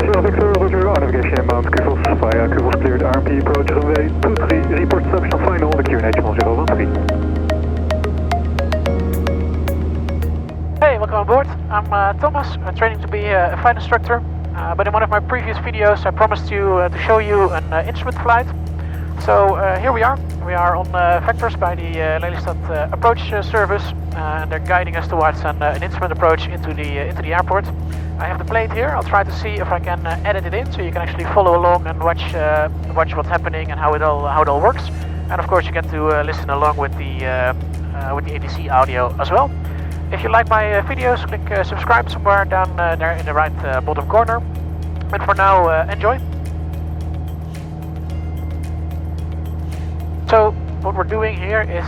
Sierra Victor, Roger, our navigation inbound Kuvels via Kuvels cleared RNP approach runway 23, report establishment final, the QNH 1013. Hey, welcome on board. I'm Thomas. I'm training to be a flight instructor, but in one of my previous videos I promised you to show you an instrument flight. So here we are. We are on vectors by the Lelystad approach service, and they're guiding us towards an instrument approach into the airport. I have the plate here. I'll try to see if I can edit it in so you can actually follow along and watch what's happening and how it all works. And of course you get to listen along with the ATC audio as well. If you like my videos, click subscribe somewhere down there in the right bottom corner. And for now, enjoy. So what we're doing here is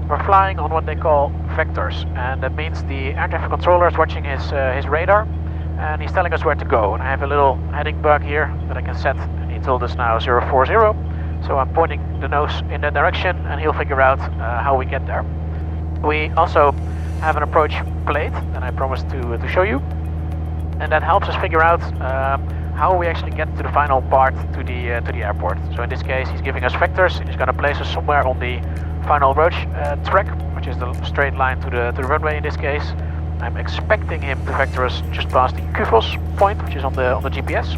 we're flying on what they call vectors, and that means the air traffic controller is watching his radar, and he's telling us where to go. And I have a little heading bug here that I can set, and he told us now 040. So I'm pointing the nose in that direction, and he'll figure out how we get there. We also have an approach plate that I promised to show you, and that helps us figure out how we actually get to the final part to the airport. So in this case he's giving us vectors, and he's going to place us somewhere on the final approach track, which is the straight line to the runway in this case. I'm expecting him to vector us just past the Kuvels point, which is on the GPS,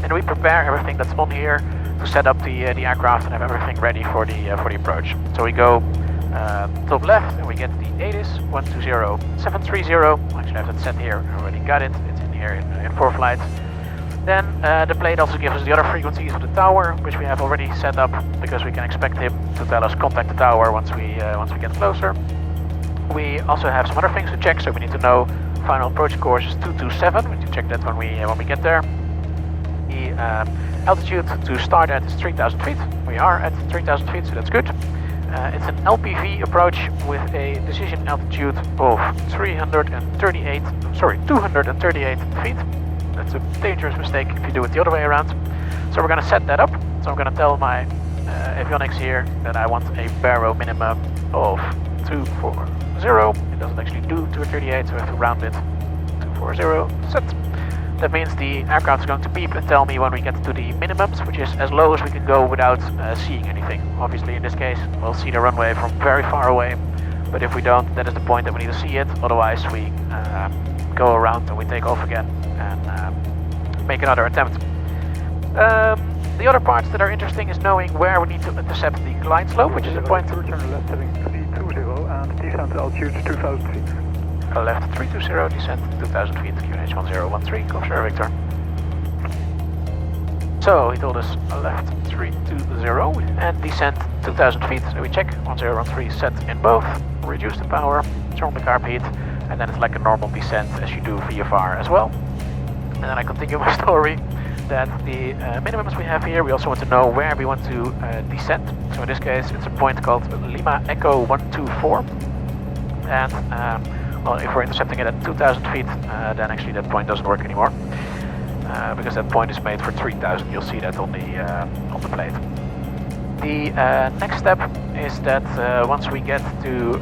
and we prepare everything that's on here to set up the aircraft and have everything ready for the approach. So we go top left, and we get the ATIS 120730. Actually I have that set here, I already got it, it's in here in ForeFlight. Then the plate also gives us the other frequencies of the tower, which we have already set up because we can expect him to tell us contact the tower once we get closer. We also have some other things to check, so we need to know final approach course is 227. We need to check that when we get there. The altitude to start at is 3,000 feet. We are at 3,000 feet, so that's good. It's an LPV approach with a decision altitude of 238 feet. That's a dangerous mistake if you do it the other way around. So we're going to set that up. So I'm going to tell my avionics here that I want a baro minimum of 240. It doesn't actually do 238, so I have to round it. 240, set. That means the aircraft is going to beep and tell me when we get to the minimums, which is as low as we can go without seeing anything. Obviously in this case we'll see the runway from very far away, but if we don't, that is the point that we need to see it. Otherwise we go around and we take off again and make another attempt. The other parts that are interesting is knowing where we need to intercept the glide slope, which is a point. Return left heading 320 and descent altitude 2,000 feet. Left 320, descent 2,000 feet, QNH 1013, go Sierra Victor. So he told us left 320 and descent 2,000 feet, so we check 1013 set in both, reduce the power, turn the carb heat, and then it's like a normal descent as you do VFR as well. And then I continue my story that the minimums we have here, we also want to know where we want to descend. So in this case it's a point called Lima Echo 124, and well, if we're intercepting it at 2,000 feet, then actually that point doesn't work anymore, because that point is made for 3,000. You'll see that on the plate. The next step is that once we get to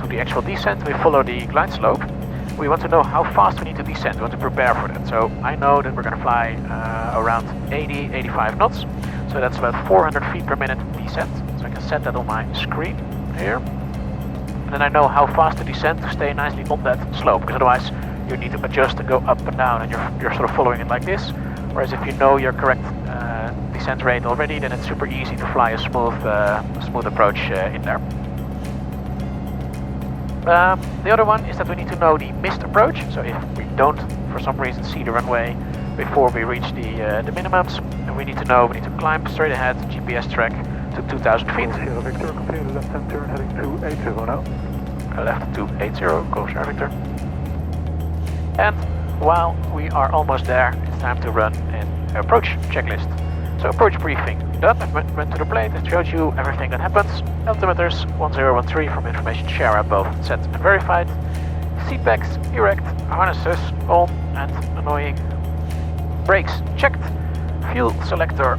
the actual descent, we follow the glide slope. We want to know how fast we need to descend. We want to prepare for that. So I know that we're going to fly around 80-85 knots. So that's about 400 feet per minute descent. So I can set that on my screen here. And then I know how fast to descend to stay nicely on that slope, because otherwise you need to adjust and go up and down, and you're sort of following it like this. Whereas if you know your correct descent rate already, then it's super easy to fly a smooth approach in there. The other one is that we need to know the missed approach. So if we don't, for some reason, see the runway before we reach the minimums, then we need to know we need to climb straight ahead GPS track to 2,000 feet. Sierra Victor, completed left hand turn heading 280 now. Left 280, go Sierra Victor. And while we are almost there, it's time to run an approach checklist. So approach briefing done. I went to the plate and showed you everything that happens. Altimeters 1013 from information share both set and verified. Seat backs erect, harnesses on and annoying. Brakes checked. Fuel selector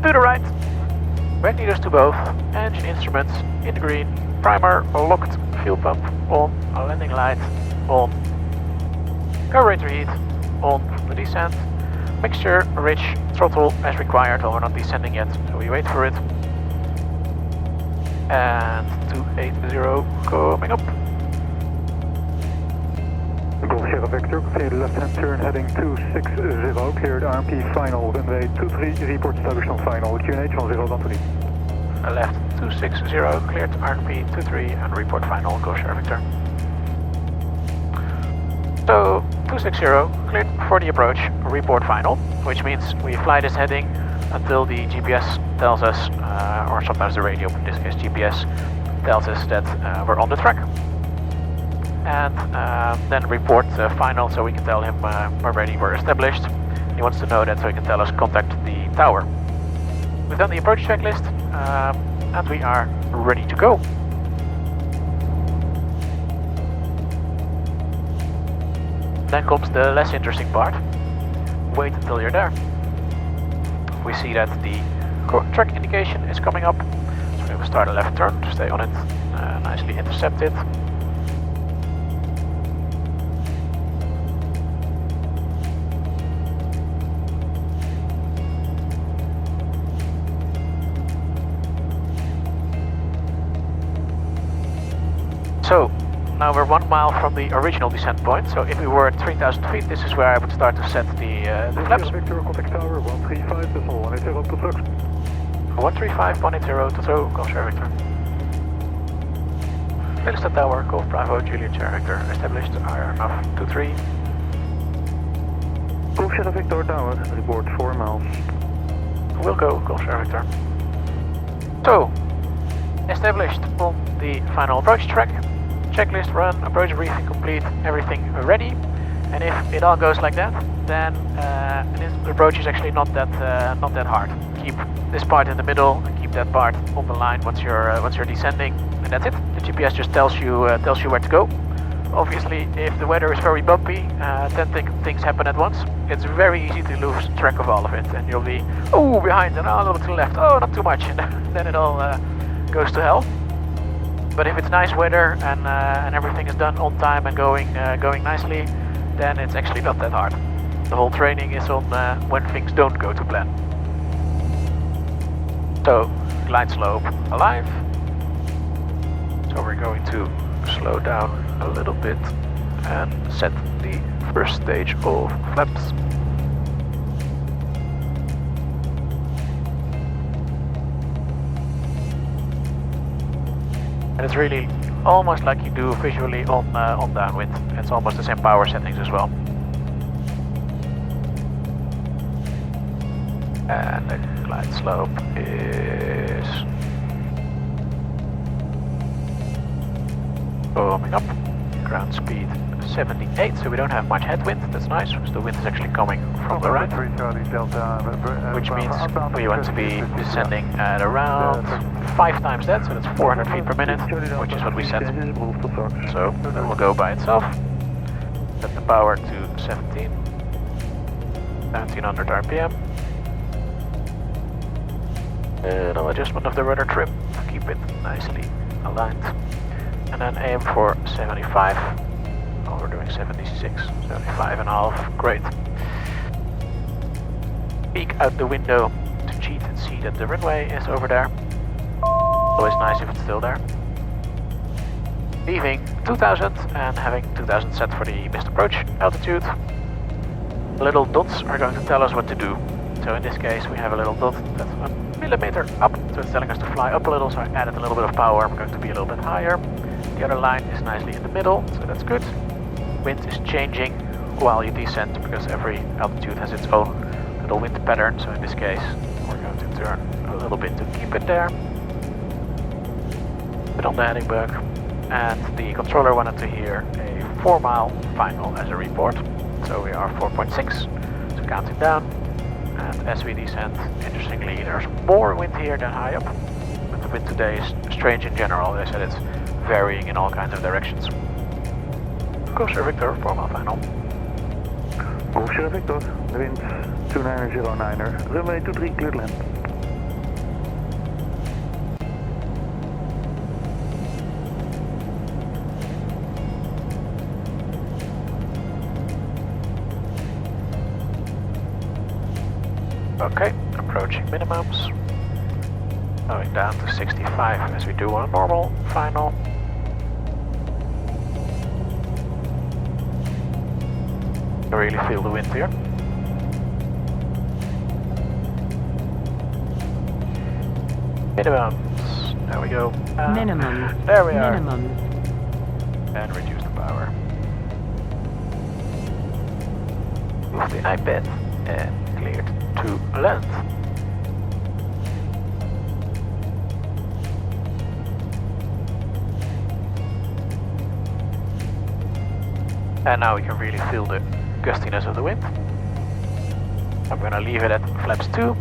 to the right. Magnetors to both. Engine instruments in the green. Primer locked. Fuel pump on. Landing light on. Carburetor heat on the descent. Mixture, rich, throttle as required, while we're not descending yet, so we wait for it. And 280 coming up. Golf Sierra Victor, cleared left-hand turn heading 260, cleared RNP final, runway 23, report established on final, QNH on 0, Anthony. Left 260, cleared RNP 23 and report final, Golf Sierra Victor. So 260, cleared for the approach, report final, which means we fly this heading until the GPS tells us, or sometimes the radio, in this case GPS, tells us that we're on the track. And then report final, so we can tell him we're ready, we're established. He wants to know that, so he can tell us contact the tower. We've done the approach checklist, and we are ready to go. Then comes the less interesting part. Wait until you're there. We see that the track indication is coming up, so we will start a left turn, stay on it, nicely intercept it. So, now we're 1 mile from the original descent point, so if we were at 3,000 feet, this is where I would start to set the flaps. Victor, contact tower, 135, decimal 180 to throw. 135, 180 to throw, Golf Sierra Victor. Lelystad tower, Golf Bravo, Juliet Sierra Victor, established, RNF 23. Golf Sierra Victor tower, report 4 miles. We'll go, Golf Sierra Victor. So, established on the final approach track. Checklist run, approach briefing complete, everything ready. And if it all goes like that, then this approach is actually not that hard. Keep this part in the middle and keep that part on the line once you're descending, and that's it. The GPS just tells you where to go. Obviously, if the weather is very bumpy, then things happen at once. It's very easy to lose track of all of it, and you'll be behind and a little to the left, not too much, and then it all goes to hell. But if it's nice weather and everything is done on time and going nicely, then it's actually not that hard. The whole training is on when things don't go to plan. So, glide slope alive. So we're going to slow down a little bit and set the first stage of flaps. And it's really almost like you do visually on downwind. It's almost the same power settings as well. And the glide slope is coming up. Ground speed 78, so we don't have much headwind. That's nice, because the wind is actually coming from the right. Which means we want to be descending at around 5 times that, so that's 400 feet per minute, which is what we set. So that will go by itself. Set the power to 1700 RPM. And an adjustment of the rudder trim to keep it nicely aligned. And then aim for 75. Oh, we're doing 76, 75 and a half. Great. Peek out the window to cheat and see that the runway is over there. Always nice if it's still there. Leaving 2000 and having 2000 set for the missed approach altitude. Little dots are going to tell us what to do. So in this case we have a little dot that's 1 millimeter up, so it's telling us to fly up a little, so I added a little bit of power. I'm going to be a little bit higher. The other line is nicely in the middle, so that's good. Wind is changing while you descend, because every altitude has its own little wind pattern, so in this case we're going to turn a little bit to keep it there. Put on the heading bug, and the controller wanted to hear a 4 mile final as a report, so we are 4.6, so counting down. And as we descend, interestingly, there's more wind here than high up. But the wind today is strange in general. They said it's varying in all kinds of directions. Golf Sierra Victor, 4 mile final. Golf Sierra Victor, wind 2909er, runway 23, cleared land. Okay, approaching minimums. Going down to 65 as we do on a normal final. I really feel the wind here. Minimums. There we go. Minimum. There we are. Minimum. And reduce the power. Move the iPad and cleared to land. And now we can really feel the gustiness of the wind. I'm gonna leave it at flaps 2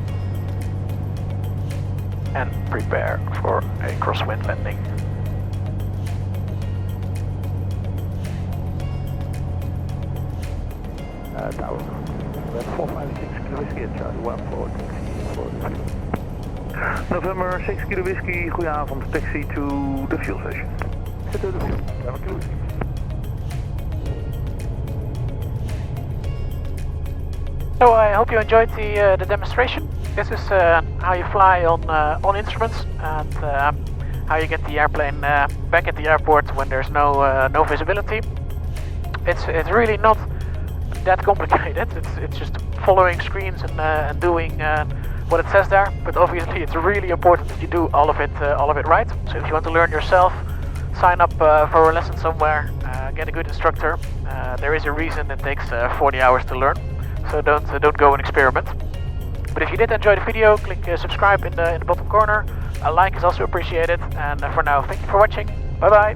and prepare for a crosswind landing. Tower. We have 456 Kilo Whiskey at Charlie 1 for taxi. November 6 Kilo Whiskey, goedenavond, taxi to the fuel station. Zit er de fuel? Ja, Kilo Whiskey. So I hope you enjoyed the demonstration. This is how you fly on instruments and how you get the airplane back at the airport when there's no visibility. It's really not that complicated. It's just following screens and doing what it says there. But obviously, it's really important that you do all of it right. So if you want to learn yourself, sign up for a lesson somewhere. Get a good instructor. There is a reason it takes 40 hours to learn. So don't go and experiment. But if you did enjoy the video, click subscribe in the bottom corner. A like is also appreciated. And for now, thank you for watching. Bye bye.